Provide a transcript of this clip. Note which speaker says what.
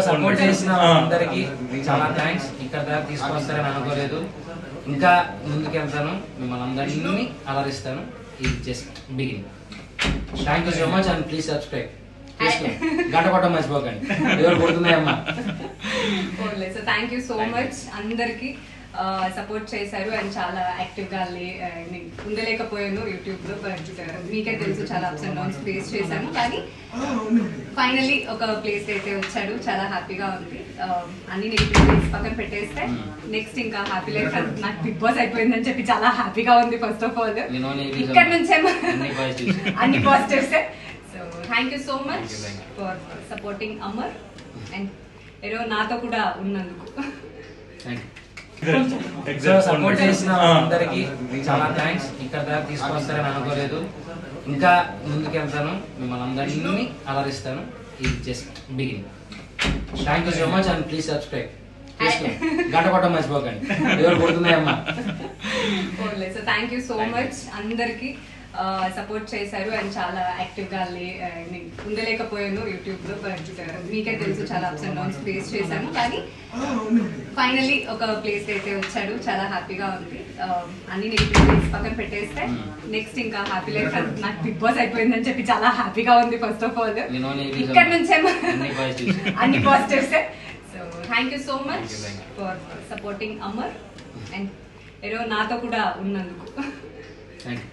Speaker 1: Support చేసిన అందరికి చాలా థ్యాంక్స్. ఇక్కడ దాకా తీసుకొస్తారని అనుకోలేదు. ఇంకా ముందుకెళ్తాను, మిమ్మల్ని అందరినీ అలరిస్తాను. ఇది just begin. Thank you so much and please subscribe. గంట కొట్టం మర్చిపోకండి, ఎవరు కొడుతున్నాయమ్మా.
Speaker 2: థ్యాంక్ యూ సో మచ్ అందరికి సపోర్ట్ చేశారు అండ్ చాలా యాక్టివ్ గా ఉండలేకపోయాను యూట్యూబ్ లో. బట్ మీకే తెలుసు చాలా అప్స్ అండ్ డౌన్స్ ఫేస్ చేశాను, కానీ ఫైనలీ ఒక ప్లేస్ అయితే వచ్చాడు. చాలా హ్యాపీగా ఉంది. అన్ని నెగిటివ్ పక్కన పెట్టేస్తే నెక్స్ట్ ఇంకా హ్యాపీ లైఫ్. నాకు బిగ్ బాస్ అయిపోయిందని చెప్పి చాలా హ్యాపీగా ఉంది. ఫస్ట్ ఆఫ్ ఆల్ ఇక్కడ నుంచేమో అన్ని positives. So thank you so much for supporting Amar and ఏదో నాతో కూడా ఉన్నందుకు.
Speaker 1: సపోర్ట్ చేసిన అందరికి చాలా థ్యాంక్స్. ఇక్కడ దాకా తీసుకొస్తారని అనుకోలేదు. ఇంకా ముందుకెళ్తాను, మిమ్మల్ని అందరినీ అలరిస్తాను. ఇది just begin. Thank you so much and please subscribe. గంట కొట్టం మర్చిపోకండి, ఎవరు కొడుతున్నాయమ్మా.
Speaker 2: థ్యాంక్ యూ సో మచ్ అందరికి సపోర్ట్ చేశారు అండ్ చాలా యాక్టివ్ గా ఉండలేకపోయాను యూట్యూబ్ లో. బట్ మీకే తెలుసు చాలా అప్స్ అండ్ డౌన్స్ ఫేస్ చేశాను, కానీ ఫైనలీ ఒక ప్లేస్ అయితే వచ్చాడు. చాలా హ్యాపీగా ఉంది. అన్ని నెగిటివ్ పక్కన పెట్టేస్తే నెక్స్ట్ ఇంకా హ్యాపీ లైఫ్. నాకు బిగ్ బాస్ అయిపోయిందని చెప్పి చాలా హ్యాపీగా ఉంది. ఫస్ట్ ఆఫ్ ఆల్ ఇక్కడ నుంచేమో అన్ని positives. So thank you so much for supporting Amar and ఏదో నాతో కూడా ఉన్నందుకు.
Speaker 1: Thank you.